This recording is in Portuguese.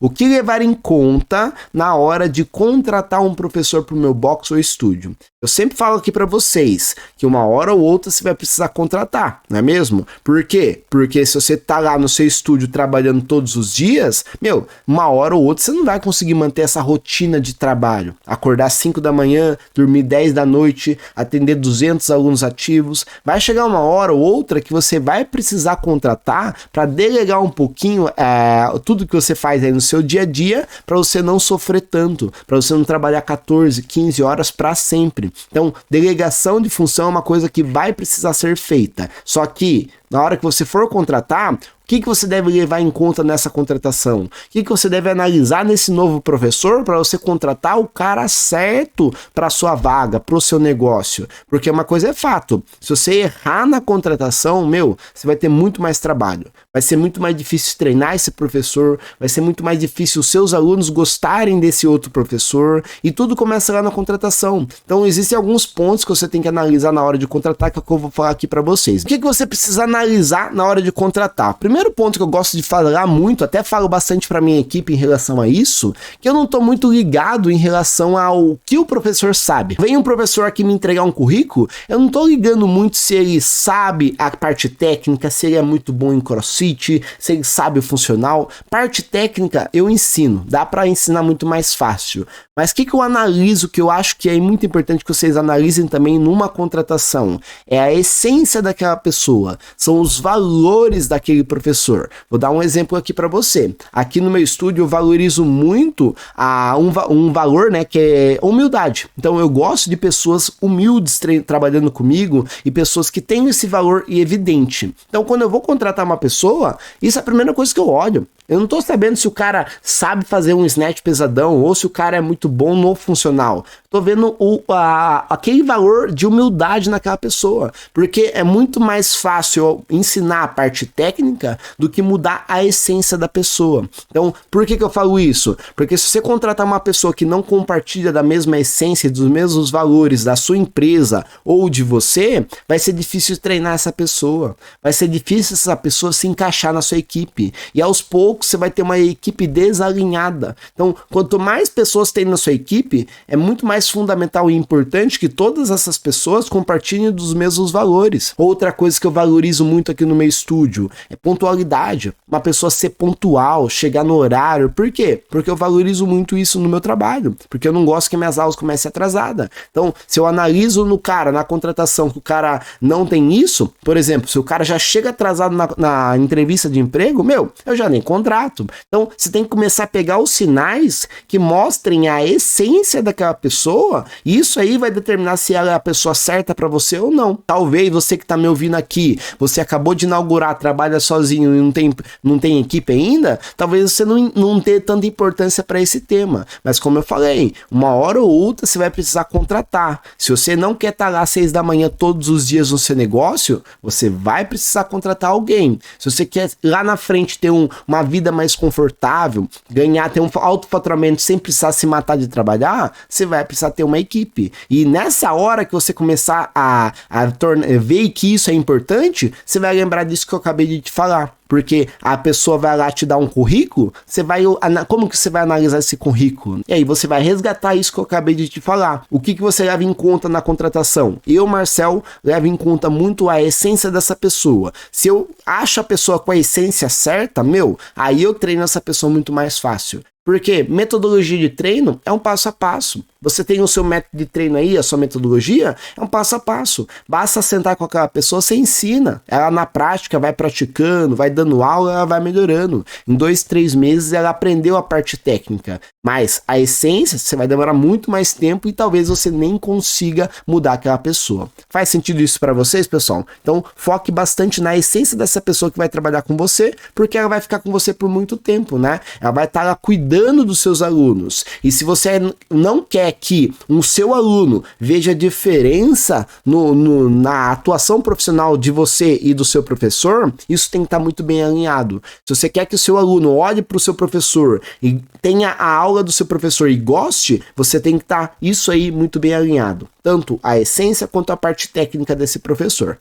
O que levar em conta na hora de contratar um professor para o meu box ou estúdio? Eu sempre falo aqui para vocês que uma hora ou outra você vai precisar contratar, não é mesmo? Por quê? Porque se você tá lá no seu estúdio trabalhando todos os dias, uma hora ou outra você não vai conseguir manter essa rotina de trabalho. Acordar às 5 da manhã, dormir 10 da noite, atender 200 alunos ativos. Vai chegar uma hora ou outra que você vai precisar contratar para delegar um pouquinho tudo que você faz aí no seu dia a dia, para você não sofrer tanto, para você não trabalhar 14, 15 horas para sempre. Então, delegação de função é uma coisa que vai precisar ser feita. Só que, na hora que você for contratar, o que você deve levar em conta nessa contratação? O que você deve analisar nesse novo professor para você contratar o cara certo para a sua vaga, para o seu negócio? Porque uma coisa é fato, se você errar na contratação, você vai ter muito mais trabalho. Vai ser muito mais difícil treinar esse professor, vai ser muito mais difícil os seus alunos gostarem desse outro professor, e tudo começa lá na contratação. Então, existem alguns pontos que você tem que analisar na hora de contratar, que é o que eu vou falar aqui para vocês. O que você precisa analisar na hora de contratar? Primeiro ponto que eu gosto de falar muito, até falo bastante para minha equipe em relação a isso, que eu não tô muito ligado em relação ao que o professor sabe. Vem um professor aqui me entregar um currículo, eu não tô ligando muito se ele sabe a parte técnica, se ele é muito bom em CrossFit, se ele sabe o funcional. Parte técnica eu ensino, dá para ensinar muito mais fácil. Mas o que eu analiso, que eu acho que é muito importante que vocês analisem também numa contratação, é a essência daquela pessoa, são os valores daquele professor. Vou dar um exemplo aqui para você. Aqui no meu estúdio eu valorizo muito um valor, que é humildade. Então eu gosto de pessoas humildes trabalhando comigo e pessoas que têm esse valor evidente. Então quando eu vou contratar uma pessoa, isso é a primeira coisa que eu olho. Eu não tô sabendo se o cara sabe fazer um snatch pesadão ou se o cara é muito bom no funcional. Tô vendo aquele valor de humildade naquela pessoa. Porque é muito mais fácil eu ensinar a parte técnica do que mudar a essência da pessoa. Então, por que eu falo isso? Porque se você contratar uma pessoa que não compartilha da mesma essência, dos mesmos valores da sua empresa ou de você, vai ser difícil treinar essa pessoa. Vai ser difícil essa pessoa se encaixar na sua equipe. E aos poucos você vai ter uma equipe desalinhada. Então, quanto mais pessoas tem na sua equipe, é muito mais fundamental e importante que todas essas pessoas compartilhem dos mesmos valores. Outra coisa que eu valorizo muito aqui no meu estúdio é pontualidade. Uma pessoa ser pontual, chegar no horário. Por quê? Porque eu valorizo muito isso no meu trabalho. Porque eu não gosto que minhas aulas comecem atrasadas. Então, se eu analiso na contratação, que o cara não tem isso, por exemplo, se o cara já chega atrasado na entrevista de emprego, eu já nem contrato. Então, você tem que começar a pegar os sinais que mostrem a essência daquela pessoa, e isso aí vai determinar se ela é a pessoa certa para você ou não. Talvez você que tá me ouvindo aqui, você acabou de inaugurar, trabalha sozinho e não tem equipe ainda, talvez você não tenha tanta importância para esse tema. Mas como eu falei, uma hora ou outra você vai precisar contratar. Se você não quer estar lá às 6 da manhã todos os dias no seu negócio, você vai precisar contratar alguém. Se você quer lá na frente ter uma vida mais confortável, ter um alto faturamento sem precisar se matar de trabalhar, você vai precisar ter uma equipe. E nessa hora que você começar a ver que isso é importante, você vai lembrar disso que eu acabei de te falar. Porque a pessoa vai lá te dar um currículo, como que você vai analisar esse currículo? E aí você vai resgatar isso que eu acabei de te falar. O que você leva em conta na contratação? Eu, Marcel, levo em conta muito a essência dessa pessoa. Se eu acho a pessoa com a essência certa, aí eu treino essa pessoa muito mais fácil. Porque metodologia de treino é um passo a passo. Você tem o seu método de treino aí, a sua metodologia, é um passo a passo. Basta sentar com aquela pessoa, você ensina. Ela na prática vai praticando, vai dando aula, ela vai melhorando. Em 2, 3 meses ela aprendeu a parte técnica. Mas a essência, você vai demorar muito mais tempo e talvez você nem consiga mudar aquela pessoa. Faz sentido isso para vocês, pessoal? Então foque bastante na essência dessa pessoa que vai trabalhar com você, porque ela vai ficar com você por muito tempo, né? Ela vai estar lá cuidando dos seus alunos. E se você não quer que o seu aluno veja diferença na atuação profissional de você e do seu professor, isso tem que estar muito bem alinhado. Se você quer que o seu aluno olhe para o seu professor e tenha a aula do seu professor e goste, você tem que estar isso aí muito bem alinhado. Tanto a essência quanto a parte técnica desse professor.